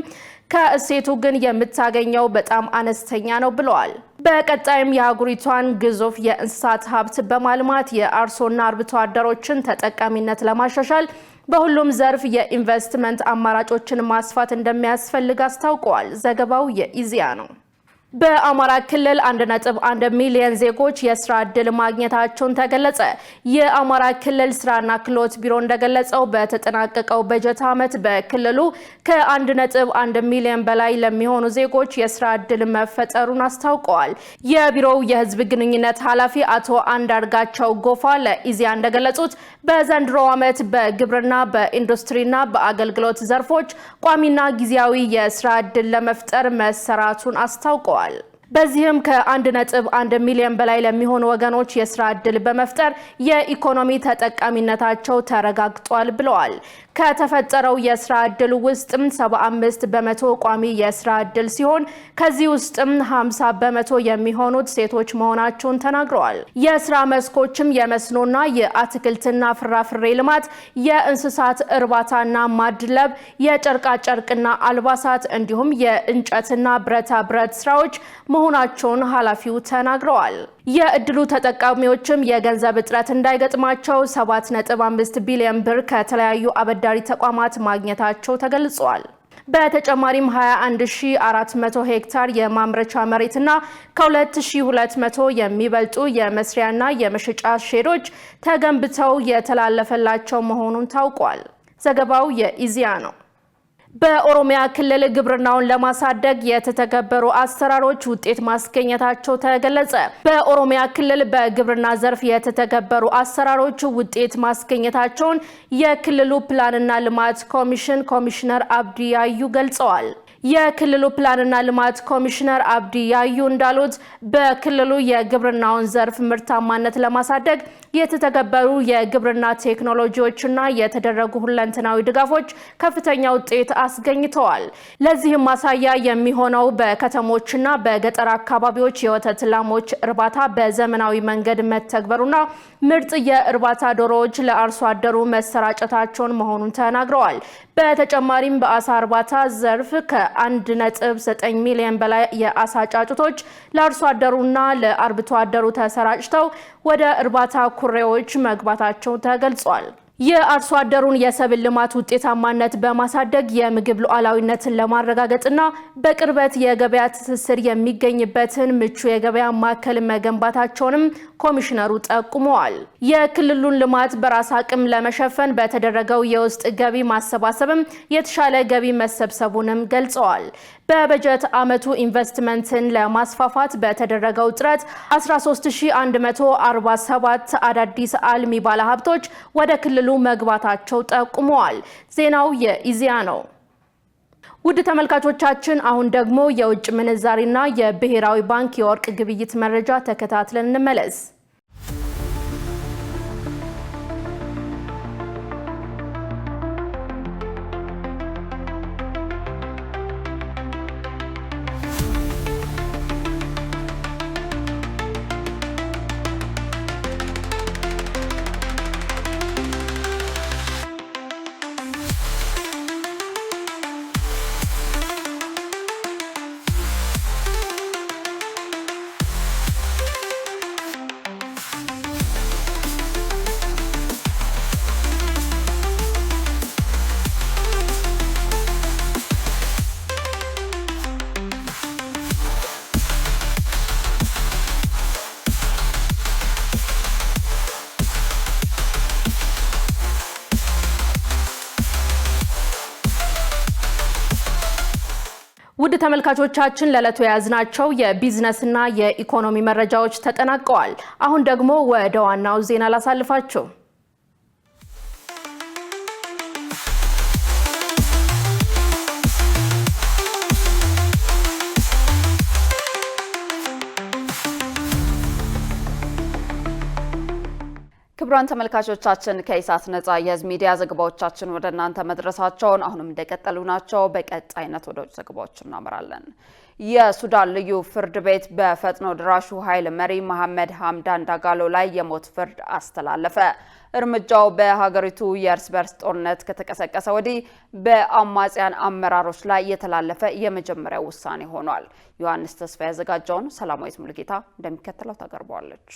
ከእሴቱ ግን የምታገኘው በጣም አነስተኛ ነው ብለዋል። በቀጣይም የአህጉሪቷን ግዙፍ የእንስሳት ሀብት በማልማት የአርሶና አርብቶ አደሮችን ተጠቃሚነት ለማሻሻል በሁሉም ዘርፍ የኢንቨስትመንት አማራጮችን ማስፋት እንደሚያስፈልግ አስታውቀዋል። ዘገባው የኢዚያ ነው። በአማራ ክልል 1.1 ሚሊዮን ዜጎች የስራ ዕድል ማግኘታቸውን ተገለጸ። የአማራ ክልል ስራና ክህሎት ቢሮ እንደገለጸው በተጠናቀቀው በጀት ዓመት በክልሉ ከ1.1 ሚሊዮን በላይ ለሚሆኑ ዜጎች የስራ ዕድል መፈጠሩን አስታውቀዋል። የቢሮው የህዝብ ግንኙነት ኃላፊ አቶ አንዳርጋቸው ጎፋ ለኢዚያ እንደገለጹት በዘንድሮ ዓመት በግብርና፣ በኢንዱስትሪና በአገልግሎት ዘርፎች ቋሚና ጊዜያዊ የስራ ዕድል ለመፍጠር መሰራቱን አስታውቀዋል። በዚህም ከ1.1 ሚሊዮን በላይ ለሚሆኑ ወገኖች የስራ ዕድል በመፍጠር የኢኮኖሚ ተጠቃሚነታቸው ተረጋግጧል ብለዋል። ከተፈጠረው የስራ ዕድል ውስጥም 75 በመቶ ቋሚ የስራ ዕድል ሲሆን ከዚህ ውስጥም 50 በመቶ የሚሆኑት ሴቶች መሆናቸውን ተናግረዋል። የስራ መስኮችም የመስኖና የአትክልትና ፍራፍሬ ልማት፣ የእንስሳት እርባታና ማድለብ፣ የጨርቃ ጨርቅና አልባሳት እንዲሁም የእንጨትና ብረታ ብረት ስራዎች መሆናቸውን ኃላፊው ተናግረዋል። የእድሉ ተጠቃሚዎችም የገንዘብ እጥረት እንዳይገጥማቸው 7.5 ቢሊዮን ብር ከተለያዩ አበዳሪ ተቋማት ማግኘታቸው ተገልጿል። በተጨማሪም 21400 ሄክታር የማምረቻ መሬትና ከ2200 የሚበልጡ የመስሪያና የመሸጫ ሼዶች ተገንብተው የተላለፈላቸው መሆኑን ታውቋል። ዘገባው የኢዚያ ነው። በኦሮሚያ ክልል ግብርናውን ለማሳደግ የተተገበሩ አሰራሮች ውጤት ማስገኘታቸው ተገለጸ። በኦሮሚያ ክልል በግብርና ዘርፍ የተተገበሩ አሰራሮች ውጤት ማስገኘታቸውን የክልሉ ፕላንና ልማት ኮሚሽን ኮሚሽነር አብዲ ያዩ ገልጸዋል። የክልሉ ፕላንና ልማት ኮሚሽነር አብዲ ያዩ እንዳሉት በክልሉ የግብርናውን ዘርፍ ምርታማነት ለማሳደግ የተተገበሩ የግብርና ቴክኖሎጂዎችና የተደረጉ ሁለንተናዊ ድጋፎች ከፍተኛ ውጤት አስገኝተዋል። ለዚህም ማሳያ የሚሆነው በከተሞችና በገጠር አካባቢዎች የወተት ላሞች እርባታ በዘመናዊ መንገድ መተግበሩና ምርጥ የእርባታ ዶሮዎች ለአርሶ አደሩ መሰራጨታቸውን መሆኑን ተናግረዋል። በተጨማሪም በአሳ እርባታ ዘርፍ ከ1.9 ሚሊዮን በላይ የአሳ ጫጩቶች ለአርሶ አደሩና ለአርብቶ አደሩ ተሰራጭተው ወደ እርባታ ኩሬዎች መግባታቸው ተገልጿል። የአርሶ አደሩን የሰብል ልማት ውጤታማነት በማሳደግ የምግብ ሉዓላዊነትን ለማረጋገጥና በቅርበት የገበያ ትስስር የሚገኝበትን ምቹ የገበያ ማዕከል መገንባታቸውንም ኮሚሽነሩ ጠቁመዋል። የክልሉን ልማት በራስ አቅም ለመሸፈን በተደረገው የውስጥ ገቢ ማሰባሰብም የተሻለ ገቢ መሰብሰቡንም ገልጸዋል። በበጀት ዓመቱ ኢንቨስትመንትን ለማስፋፋት በተደረገው ጥረት 13147 አዳዲስ አልሚ ባለሀብቶች ወደ ክልሉ መግባታቸው ጠቁመዋል። ዜናው የኢዚያ ነው። ውድ ተመልካቾቻችን አሁን ደግሞ የውጭ ምንዛሪና የብሔራዊ ባንክ የወርቅ ግብይት መረጃ ተከታትለን እንመለስ። ውድ ተመልካቾቻችን ለዕለቱ የያዝናቸው የቢዝነስና የኢኮኖሚ መረጃዎች ተጠናቀዋል። አሁን ደግሞ ወደ ዋናው ዜና ላሳልፋችሁ። ክቡራን ተመልካቾቻችን ከኢሳት ነጻ የህዝብ ሚዲያ ዘገባዎቻችን ወደ እናንተ መድረሳቸውን አሁንም እንደቀጠሉ ናቸው። በቀጣይነት ወደ ዘገባዎች እናመራለን። የሱዳን ልዩ ፍርድ ቤት በፈጥኖ ድራሹ ኃይል መሪ መሐመድ ሐምዳን ዳጋሎ ላይ የሞት ፍርድ አስተላለፈ። እርምጃው በሀገሪቱ የእርስ በርስ ጦርነት ከተቀሰቀሰ ወዲህ በአማጽያን አመራሮች ላይ የተላለፈ የመጀመሪያው ውሳኔ ሆኗል። ዮሐንስ ተስፋ ያዘጋጀውን ሰላማዊት ሙሉጌታ እንደሚከተለው ታቀርበዋለች።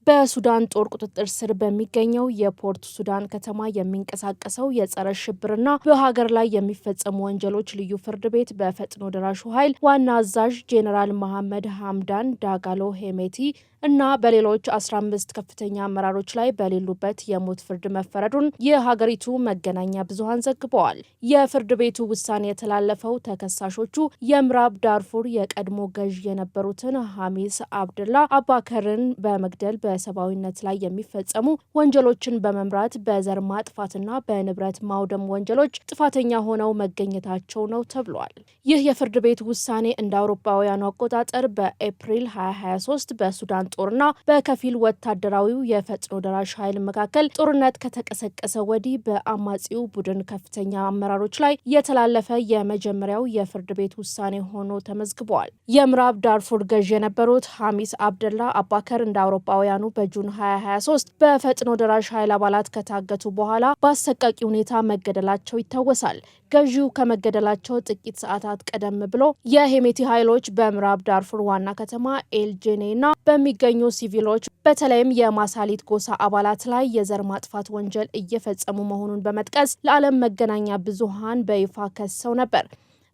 በሱዳን ጦር ቁጥጥር ስር በሚገኘው የፖርት ሱዳን ከተማ የሚንቀሳቀሰው የጸረ ሽብርና በሀገር ላይ የሚፈጸሙ ወንጀሎች ልዩ ፍርድ ቤት በፈጥኖ ደራሹ ኃይል ዋና አዛዥ ጄኔራል መሐመድ ሐምዳን ዳጋሎ ሄሜቲ እና በሌሎች 15 ከፍተኛ አመራሮች ላይ በሌሉበት የሞት ፍርድ መፈረዱን የሀገሪቱ መገናኛ ብዙሃን ዘግበዋል። የፍርድ ቤቱ ውሳኔ የተላለፈው ተከሳሾቹ የምዕራብ ዳርፉር የቀድሞ ገዥ የነበሩትን ሐሚስ አብደላ አባከርን በመግደል በሰብአዊነት ላይ የሚፈጸሙ ወንጀሎችን በመምራት በዘር ማጥፋትና በንብረት ማውደም ወንጀሎች ጥፋተኛ ሆነው መገኘታቸው ነው ተብሏል። ይህ የፍርድ ቤት ውሳኔ እንደ አውሮፓውያኑ አቆጣጠር በኤፕሪል 2023 በሱዳን ጦርና በከፊል ወታደራዊው የፈጥኖ ደራሽ ኃይል መካከል ጦርነት ከተቀሰቀሰ ወዲህ በአማጺው ቡድን ከፍተኛ አመራሮች ላይ የተላለፈ የመጀመሪያው የፍርድ ቤት ውሳኔ ሆኖ ተመዝግቧል። የምዕራብ ዳርፉር ገዥ የነበሩት ሐሚስ አብደላ አባከር እንደ አውሮፓውያኑ በጁን 2023 በፈጥኖ ደራሽ ኃይል አባላት ከታገቱ በኋላ በአሰቃቂ ሁኔታ መገደላቸው ይታወሳል። ገዢው ከመገደላቸው ጥቂት ሰዓታት ቀደም ብሎ የሄሜቲ ኃይሎች በምዕራብ ዳርፉር ዋና ከተማ ኤልጄኔና በሚገኙ ሲቪሎች በተለይም የማሳሊት ጎሳ አባላት ላይ የዘር ማጥፋት ወንጀል እየፈጸሙ መሆኑን በመጥቀስ ለዓለም መገናኛ ብዙሃን በይፋ ከሰው ነበር።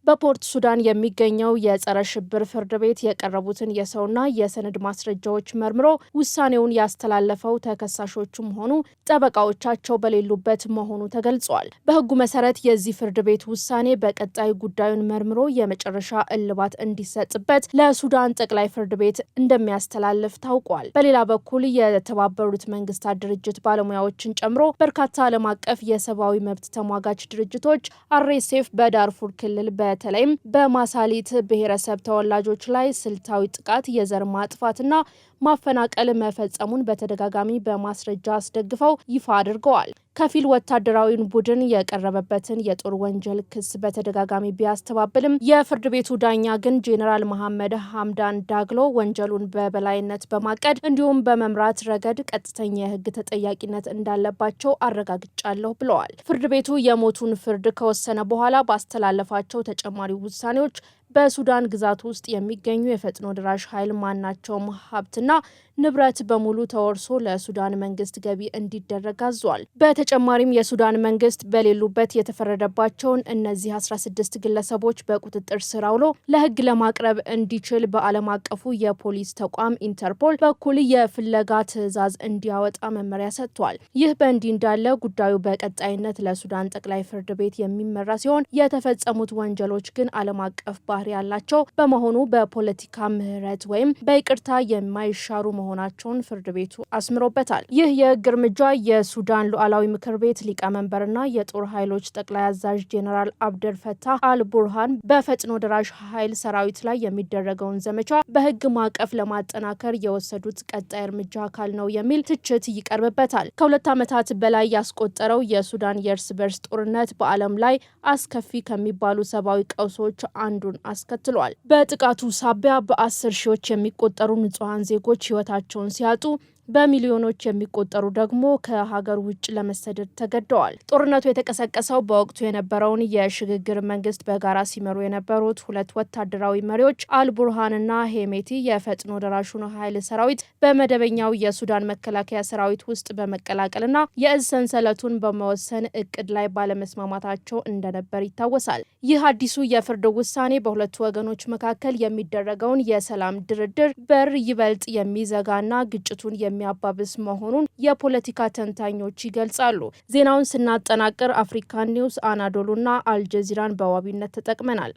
በፖርት ሱዳን የሚገኘው የጸረ ሽብር ፍርድ ቤት የቀረቡትን የሰውና የሰነድ ማስረጃዎች መርምሮ ውሳኔውን ያስተላለፈው ተከሳሾቹም ሆኑ ጠበቃዎቻቸው በሌሉበት መሆኑ ተገልጿል። በሕጉ መሰረት የዚህ ፍርድ ቤት ውሳኔ በቀጣይ ጉዳዩን መርምሮ የመጨረሻ እልባት እንዲሰጥበት ለሱዳን ጠቅላይ ፍርድ ቤት እንደሚያስተላልፍ ታውቋል። በሌላ በኩል የተባበሩት መንግስታት ድርጅት ባለሙያዎችን ጨምሮ በርካታ ዓለም አቀፍ የሰብአዊ መብት ተሟጋች ድርጅቶች አርኤስኤፍ በዳርፉር ክልል በተለይም በማሳሊት ብሔረሰብ ተወላጆች ላይ ስልታዊ ጥቃት፣ የዘር ማጥፋትና ማፈናቀል መፈጸሙን በተደጋጋሚ በማስረጃ አስደግፈው ይፋ አድርገዋል። ከፊል ወታደራዊውን ቡድን የቀረበበትን የጦር ወንጀል ክስ በተደጋጋሚ ቢያስተባብልም የፍርድ ቤቱ ዳኛ ግን ጄኔራል መሐመድ ሐምዳን ዳግሎ ወንጀሉን በበላይነት በማቀድ እንዲሁም በመምራት ረገድ ቀጥተኛ የህግ ተጠያቂነት እንዳለባቸው አረጋግጫለሁ ብለዋል። ፍርድ ቤቱ የሞቱን ፍርድ ከወሰነ በኋላ ባስተላለፋቸው ተጨማሪ ውሳኔዎች በሱዳን ግዛት ውስጥ የሚገኙ የፈጥኖ ድራሽ ኃይል ማናቸውም ሀብትና ንብረት በሙሉ ተወርሶ ለሱዳን መንግስት ገቢ እንዲደረግ አዟል። በተጨማሪም የሱዳን መንግስት በሌሉበት የተፈረደባቸውን እነዚህ 16 ግለሰቦች በቁጥጥር ስር አውሎ ለህግ ለማቅረብ እንዲችል በዓለም አቀፉ የፖሊስ ተቋም ኢንተርፖል በኩል የፍለጋ ትዕዛዝ እንዲያወጣ መመሪያ ሰጥቷል። ይህ በእንዲህ እንዳለ ጉዳዩ በቀጣይነት ለሱዳን ጠቅላይ ፍርድ ቤት የሚመራ ሲሆን የተፈጸሙት ወንጀሎች ግን ዓለም አቀፍ ባህሪ ያላቸው በመሆኑ በፖለቲካ ምህረት ወይም በይቅርታ የማይሻሩ መሆናቸውን ፍርድ ቤቱ አስምሮበታል። ይህ የህግ እርምጃ የሱዳን ሉዓላዊ ምክር ቤት ሊቀመንበርና የጦር ኃይሎች ጠቅላይ አዛዥ ጄኔራል አብደል ፈታህ አልቡርሃን በፈጥኖ ደራሽ ኃይል ሰራዊት ላይ የሚደረገውን ዘመቻ በህግ ማዕቀፍ ለማጠናከር የወሰዱት ቀጣይ እርምጃ አካል ነው የሚል ትችት ይቀርብበታል። ከ2 ዓመታት በላይ ያስቆጠረው የሱዳን የእርስ በርስ ጦርነት በዓለም ላይ አስከፊ ከሚባሉ ሰብአዊ ቀውሶች አንዱን አስከትሏል። በጥቃቱ ሳቢያ በ10 ሺዎች የሚቆጠሩ ንጹሃን ዜጎች ህይወታቸውን ሲያጡ በሚሊዮኖች የሚቆጠሩ ደግሞ ከሀገር ውጭ ለመሰደድ ተገደዋል። ጦርነቱ የተቀሰቀሰው በወቅቱ የነበረውን የሽግግር መንግስት በጋራ ሲመሩ የነበሩት 2 ወታደራዊ መሪዎች አልቡርሃንና ሄሜቲ የፈጥኖ ደራሹን ኃይል ሰራዊት በመደበኛው የሱዳን መከላከያ ሰራዊት ውስጥ በመቀላቀልና የእዝ ሰንሰለቱን በመወሰን እቅድ ላይ ባለመስማማታቸው እንደነበር ይታወሳል። ይህ አዲሱ የፍርድ ውሳኔ በሁለቱ ወገኖች መካከል የሚደረገውን የሰላም ድርድር በር ይበልጥ የሚዘጋና ግጭቱን የሚያባብስ መሆኑን የፖለቲካ ተንታኞች ይገልጻሉ። ዜናውን ስናጠናቅር አፍሪካን ኒውስ፣ አናዶሉና አልጀዚራን በዋቢነት ተጠቅመናል።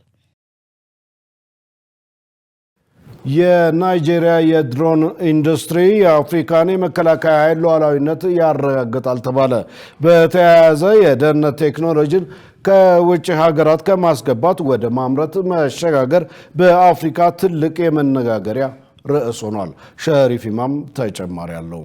የናይጄሪያ የድሮን ኢንዱስትሪ የአፍሪካን የመከላከያ ኃይል ሉዓላዊነት ያረጋግጣል ተባለ። በተያያዘ የደህንነት ቴክኖሎጂን ከውጭ ሀገራት ከማስገባት ወደ ማምረት መሸጋገር በአፍሪካ ትልቅ የመነጋገሪያ ርዕስ ሆኗል። ሸሪፍ ኢማም ተጨማሪ አለው።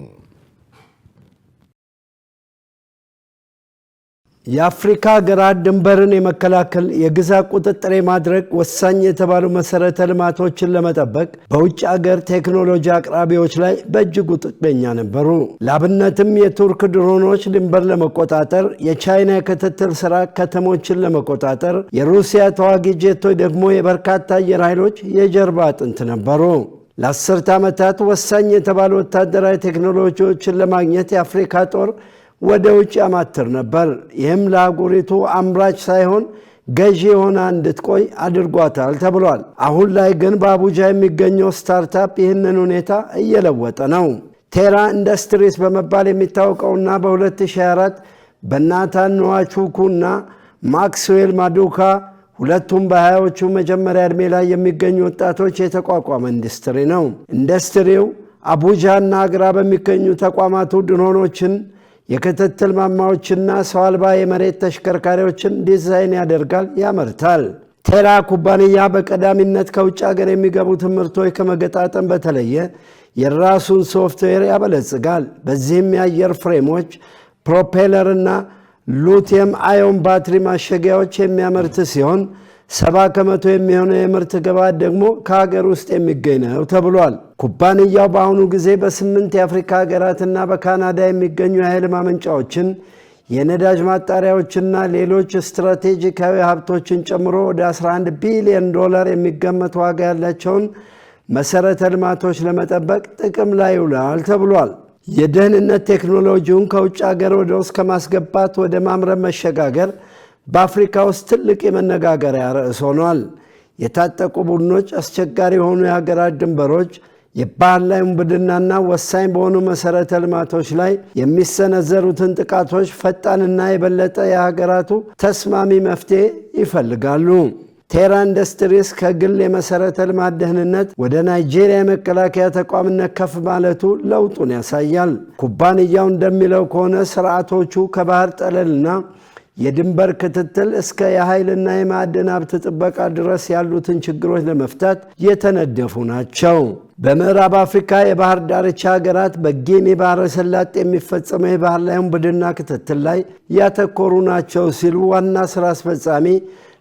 የአፍሪካ ሀገራት ድንበርን የመከላከል የግዛት ቁጥጥር የማድረግ ወሳኝ የተባሉ መሰረተ ልማቶችን ለመጠበቅ በውጭ ሀገር ቴክኖሎጂ አቅራቢዎች ላይ በእጅጉ ጥገኛ ነበሩ። ለአብነትም የቱርክ ድሮኖች ድንበር ለመቆጣጠር፣ የቻይና የክትትል ስራ ከተሞችን ለመቆጣጠር፣ የሩሲያ ተዋጊ ጄቶች ደግሞ የበርካታ አየር ኃይሎች የጀርባ አጥንት ነበሩ። ለአስርተ ዓመታት ወሳኝ የተባሉ ወታደራዊ ቴክኖሎጂዎችን ለማግኘት የአፍሪካ ጦር ወደ ውጭ ያማትር ነበር። ይህም ለአህጉሪቱ አምራች ሳይሆን ገዢ ሆና እንድትቆይ አድርጓታል ተብሏል። አሁን ላይ ግን በአቡጃ የሚገኘው ስታርታፕ ይህንን ሁኔታ እየለወጠ ነው። ቴራ ኢንዱስትሪስ በመባል የሚታወቀውና በ2024 በናታን ንዋቹኩ እና ማክስዌል ማዱካ ሁለቱም በሀያዎቹ መጀመሪያ ዕድሜ ላይ የሚገኙ ወጣቶች የተቋቋመ ኢንዱስትሪ ነው። ኢንዱስትሪው አቡጃ እና አግራ በሚገኙ ተቋማቱ ድሮኖችን፣ የክትትል ማማዎችና ሰው አልባ የመሬት ተሽከርካሪዎችን ዲዛይን ያደርጋል፣ ያመርታል። ቴራ ኩባንያ በቀዳሚነት ከውጭ ሀገር የሚገቡ ምርቶች ከመገጣጠም በተለየ የራሱን ሶፍትዌር ያበለጽጋል። በዚህም የአየር ፍሬሞች፣ ፕሮፔለርና ሊቲየም አዮን ባትሪ ማሸጊያዎች የሚያመርት ሲሆን 70 ከመቶ የሚሆነው የምርት ግብዓት ደግሞ ከሀገር ውስጥ የሚገኝ ነው ተብሏል። ኩባንያው በአሁኑ ጊዜ በ8 የአፍሪካ ሀገራትና በካናዳ የሚገኙ የኃይል ማመንጫዎችን፣ የነዳጅ ማጣሪያዎችና ሌሎች ስትራቴጂካዊ ሀብቶችን ጨምሮ ወደ $11 ቢሊዮን የሚገመት ዋጋ ያላቸውን መሰረተ ልማቶች ለመጠበቅ ጥቅም ላይ ይውላል ተብሏል። የደህንነት ቴክኖሎጂውን ከውጭ ሀገር ወደ ውስጥ ከማስገባት ወደ ማምረት መሸጋገር በአፍሪካ ውስጥ ትልቅ የመነጋገሪያ ርዕስ ሆኗል። የታጠቁ ቡድኖች፣ አስቸጋሪ የሆኑ የሀገራት ድንበሮች፣ የባህር ላይ ውንብድናና ወሳኝ በሆኑ መሰረተ ልማቶች ላይ የሚሰነዘሩትን ጥቃቶች ፈጣንና የበለጠ የሀገራቱ ተስማሚ መፍትሄ ይፈልጋሉ። ቴራ ኢንዱስትሪስ ከግል የመሰረተ ልማት ደህንነት ወደ ናይጄሪያ የመከላከያ ተቋምነት ከፍ ማለቱ ለውጡን ያሳያል። ኩባንያው እንደሚለው ከሆነ ስርዓቶቹ ከባህር ጠለልና የድንበር ክትትል እስከ የኃይልና የማዕድን ሀብት ጥበቃ ድረስ ያሉትን ችግሮች ለመፍታት የተነደፉ ናቸው። በምዕራብ አፍሪካ የባህር ዳርቻ ሀገራት በጊኒ ባህረ ሰላጤ የሚፈጸመው የባህር ላይ ውንብድና ክትትል ላይ ያተኮሩ ናቸው ሲሉ ዋና ስራ አስፈጻሚ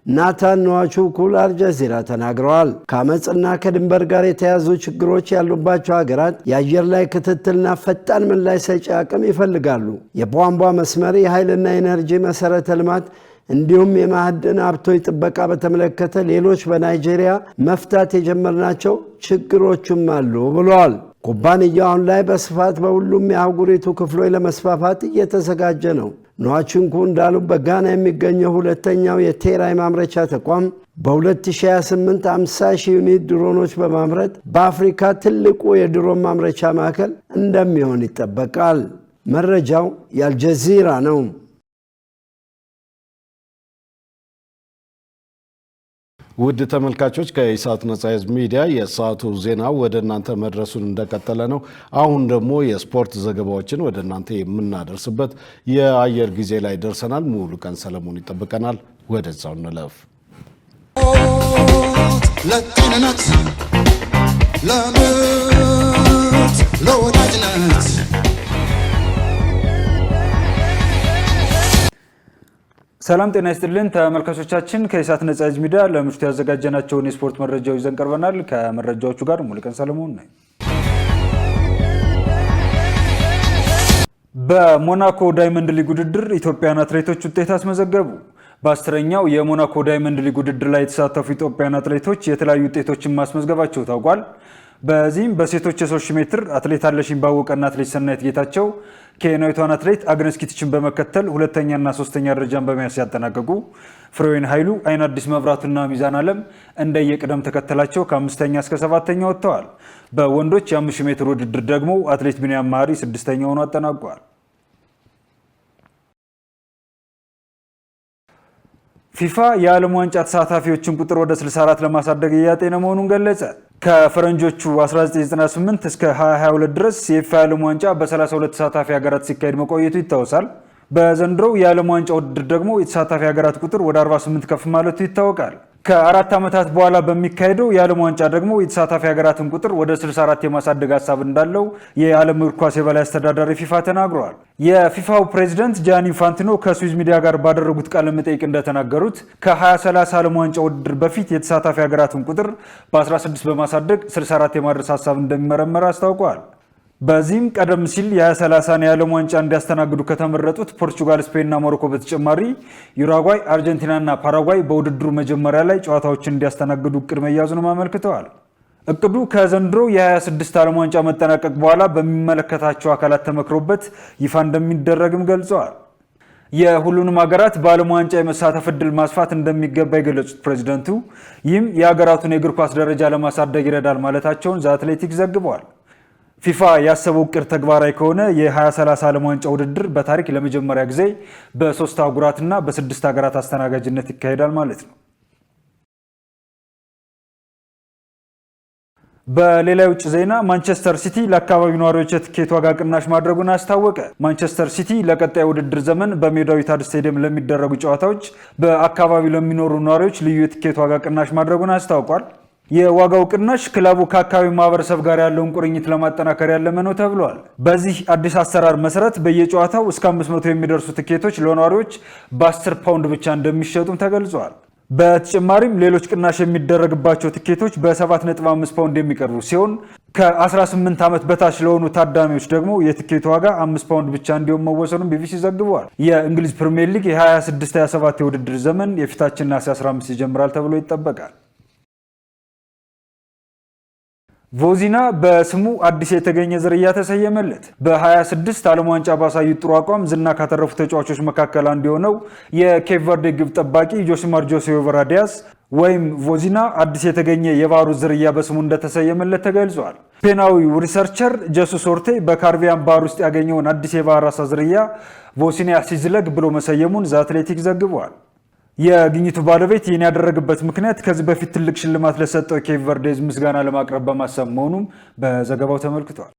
ናታን ንዋቹኩ ለአልጀዚራ ተናግረዋል። ከአመፅና ከድንበር ጋር የተያዙ ችግሮች ያሉባቸው ሀገራት የአየር ላይ ክትትልና ፈጣን ምላሽ ሰጪ አቅም ይፈልጋሉ። የቧንቧ መስመር፣ የኃይልና የኤነርጂ መሰረተ ልማት እንዲሁም የማዕድን ሀብቶች ጥበቃ በተመለከተ ሌሎች በናይጄሪያ መፍታት የጀመርናቸው ችግሮችም አሉ ብለዋል። ኩባንያው አሁን ላይ በስፋት በሁሉም የአህጉሪቱ ክፍሎች ለመስፋፋት እየተዘጋጀ ነው። ንዋቹኩ እንዳሉ በጋና የሚገኘው ሁለተኛው የቴራ ማምረቻ ተቋም በ2028 50,000 ዩኒት ድሮኖች በማምረት በአፍሪካ ትልቁ የድሮን ማምረቻ ማዕከል እንደሚሆን ይጠበቃል። መረጃው የአልጀዚራ ነው። ውድ ተመልካቾች ከኢሳት ነጻ ሕዝብ ሚዲያ የሰዓቱ ዜና ወደ እናንተ መድረሱን እንደቀጠለ ነው። አሁን ደግሞ የስፖርት ዘገባዎችን ወደ እናንተ የምናደርስበት የአየር ጊዜ ላይ ደርሰናል። ሙሉ ቀን ሰለሞን ይጠብቀናል። ወደዛው እንለፍ። ለጤንነት፣ ለምርት፣ ለወዳጅነት ሰላም ጤና ይስጥልን ተመልካቾቻችን፣ ከኢሳት ነጻ ሕዝብ ሚዲያ ለምሽቱ ያዘጋጀናቸውን የስፖርት መረጃዎች ይዘን ቀርበናል። ከመረጃዎቹ ጋር ሙሉቀን ሰለሞን ነኝ። በሞናኮ ዳይመንድ ሊግ ውድድር ኢትዮጵያውያን አትሌቶች ውጤት አስመዘገቡ። በ10ኛው የሞናኮ ዳይመንድ ሊግ ውድድር ላይ የተሳተፉ ኢትዮጵያውያን አትሌቶች የተለያዩ ውጤቶችን ማስመዝገባቸው ታውቋል። በዚህም በሴቶች የ3000 ሜትር አትሌት አለሽኝ ባወቀና አትሌት ሰናይት ጌታቸው ኬንያዊቷን አትሌት አግነስ ኪቲችን በመከተል ሁለተኛና ሶስተኛ ደረጃን በመያዝ ሲያጠናቀቁ፣ ፍሬወይን ኃይሉ፣ አይን አዲስ መብራቱና ሚዛን አለም እንደየቅደም ተከተላቸው ከ5ኛ እስከ 7ኛ ወጥተዋል። በወንዶች የ5000 ሜትር ውድድር ደግሞ አትሌት ቢንያም ማሪ 6ኛ ሆኖ አጠናቋል። ፊፋ የዓለም ዋንጫ ተሳታፊዎችን ቁጥር ወደ 64 ለማሳደግ እያጤነ መሆኑን ገለጸ። ከፈረንጆቹ 1998 እስከ 2022 ድረስ የፊፋ የዓለም ዋንጫ በ32 ተሳታፊ ሀገራት ሲካሄድ መቆየቱ ይታወሳል። በዘንድሮው የዓለም ዋንጫ ውድድር ደግሞ የተሳታፊ ሀገራት ቁጥር ወደ 48 ከፍ ማለቱ ይታወቃል። ከ4 ዓመታት በኋላ በሚካሄደው የዓለም ዋንጫ ደግሞ የተሳታፊ ሀገራትን ቁጥር ወደ 64 የማሳደግ ሀሳብ እንዳለው የዓለም እግር ኳስ የበላይ አስተዳዳሪ ፊፋ ተናግረዋል። የፊፋው ፕሬዚደንት ጃኒ ኢንፋንቲኖ ከስዊዝ ሚዲያ ጋር ባደረጉት ቃለ መጠይቅ እንደተናገሩት ከ2030 ዓለም ዋንጫ ውድድር በፊት የተሳታፊ ሀገራትን ቁጥር በ16 በማሳደግ 64 የማድረስ ሀሳብ እንደሚመረመር አስታውቀዋል። በዚህም ቀደም ሲል የ2030 የዓለም ዋንጫ እንዲያስተናግዱ ከተመረጡት ፖርቹጋል፣ ስፔንና ሞሮኮ በተጨማሪ ዩራጓይ፣ አርጀንቲናና ፓራጓይ በውድድሩ መጀመሪያ ላይ ጨዋታዎችን እንዲያስተናግዱ እቅድ መያዙንም አመልክተዋል። እቅዱ ከዘንድሮ የ26 ዓለም ዋንጫ መጠናቀቅ በኋላ በሚመለከታቸው አካላት ተመክሮበት ይፋ እንደሚደረግም ገልጸዋል። የሁሉንም ሀገራት በዓለም ዋንጫ የመሳተፍ እድል ማስፋት እንደሚገባ የገለጹት ፕሬዚደንቱ ይህም የሀገራቱን የእግር ኳስ ደረጃ ለማሳደግ ይረዳል ማለታቸውን ዘ አትሌቲክስ ዘግበዋል። ፊፋ ያሰበው እቅድ ተግባራዊ ከሆነ የ2030 ዓለም ዋንጫ ውድድር በታሪክ ለመጀመሪያ ጊዜ በ3 አህጉራትና በ6 ሀገራት አስተናጋጅነት ይካሄዳል ማለት ነው። በሌላ የውጭ ዜና ማንቸስተር ሲቲ ለአካባቢው ነዋሪዎች የትኬት ዋጋ ቅናሽ ማድረጉን አስታወቀ። ማንቸስተር ሲቲ ለቀጣይ ውድድር ዘመን በሜዳው ኢታድ ስቴዲየም ለሚደረጉ ጨዋታዎች በአካባቢው ለሚኖሩ ነዋሪዎች ልዩ የትኬት ዋጋ ቅናሽ ማድረጉን አስታውቋል። የዋጋው ቅናሽ ክለቡ ከአካባቢው ማህበረሰብ ጋር ያለውን ቁርኝት ለማጠናከር ያለመ ነው ተብሏል። በዚህ አዲስ አሰራር መሰረት በየጨዋታው እስከ 500 የሚደርሱ ትኬቶች ለነዋሪዎች በ10 ፓውንድ ብቻ እንደሚሸጡም ተገልጿል። በተጨማሪም ሌሎች ቅናሽ የሚደረግባቸው ትኬቶች በ7.5 ፓውንድ የሚቀርቡ ሲሆን ከ18 ዓመት በታች ለሆኑ ታዳሚዎች ደግሞ የትኬቱ ዋጋ 5 ፓውንድ ብቻ እንዲሆን መወሰኑን ቢቢሲ ዘግቧል። የእንግሊዝ ፕሪሚየር ሊግ የ26-27 የውድድር ዘመን የፊታችን ነሐሴ 15 ይጀምራል ተብሎ ይጠበቃል። ቮዚና በስሙ አዲስ የተገኘ ዝርያ ተሰየመለት። በ26 ዓለም ዋንጫ ባሳዩት ጥሩ አቋም ዝና ካተረፉ ተጫዋቾች መካከል አንዱ የሆነው የኬፕ ቨርዴ ግብ ጠባቂ ጆሲማር ጆሴቨራ ዲያስ ወይም ቮዚና አዲስ የተገኘ የባህሩ ዝርያ በስሙ እንደተሰየመለት ተገልጿል። ስፔናዊው ሪሰርቸር ጀሱስ ኦርቴ በካሪቢያን ባህር ውስጥ ያገኘውን አዲስ የባህር አሳ ዝርያ ቮሲኒያ ሲዝለግ ብሎ መሰየሙን ዘ አትሌቲክስ ዘግቧል። የግኝቱ ባለቤት ይህን ያደረገበት ምክንያት ከዚህ በፊት ትልቅ ሽልማት ለሰጠው ኬፕ ቨርዴዝ ምስጋና ለማቅረብ በማሰብ መሆኑም በዘገባው ተመልክቷል።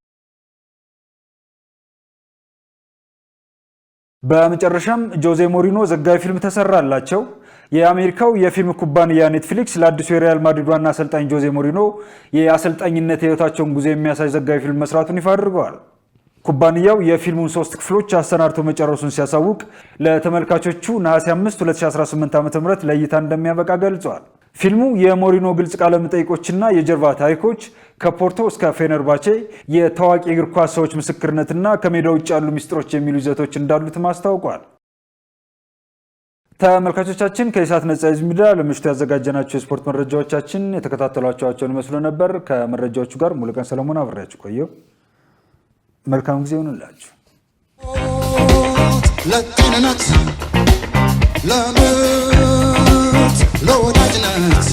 በመጨረሻም ጆዜ ሞሪኖ ዘጋቢ ፊልም ተሰራላቸው። የአሜሪካው የፊልም ኩባንያ ኔትፍሊክስ ለአዲሱ የሪያል ማድሪድ ዋና አሰልጣኝ ጆዜ ሞሪኖ የአሰልጣኝነት ህይወታቸውን ጉዞ የሚያሳይ ዘጋቢ ፊልም መስራቱን ይፋ አድርገዋል። ኩባንያው የፊልሙን 3 ክፍሎች አሰናድቶ መጨረሱን ሲያሳውቅ ለተመልካቾቹ ነሐሴ 5 2018 ዓ.ም ለእይታ እንደሚያበቃ ገልጿል። ፊልሙ የሞሪኖ ግልጽ ቃለ መጠይቆችና የጀርባ ታሪኮች ከፖርቶ እስከ ፌነርባቼ የታዋቂ እግር ኳስ ሰዎች ምስክርነትና ከሜዳ ውጭ ያሉ ሚስጥሮች የሚሉ ይዘቶች እንዳሉትም አስታውቋል። ተመልካቾቻችን ከኢሳት ነጻ ህዝብ ሚዲያ ለምሽቱ ያዘጋጀናቸው የስፖርት መረጃዎቻችን የተከታተሏቸውን ይመስሉ ነበር። ከመረጃዎቹ ጋር ሙሉቀን ሰለሞን አብሬያችሁ ቆየሁ። መልካም ጊዜ ይሁንላችሁ። ለጤንነት፣ ለምርት፣ ለወዳጅነት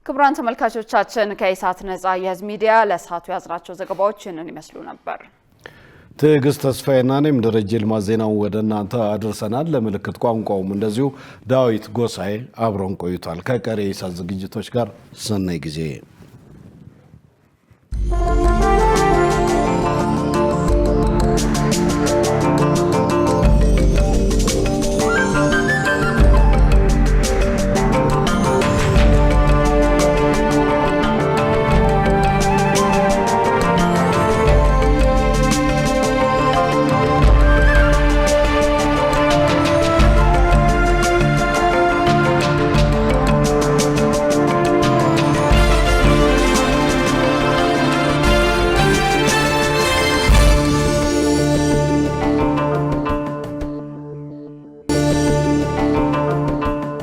ክቡራን ተመልካቾቻችን ከኢሳት ነጻ የህዝብ ሚዲያ ለሰዓቱ ያዝናቸው ዘገባዎች ይህንን ይመስሉ ነበር። ትዕግስት ተስፋዬና እኔም ደረጀ ይልማ ዜናውን ወደ እናንተ አድርሰናል። ለምልክት ቋንቋውም እንደዚሁ ዳዊት ጎሳኤ አብሮን ቆይቷል። ከቀሪ የኢሳት ዝግጅቶች ጋር ሰናይ ጊዜ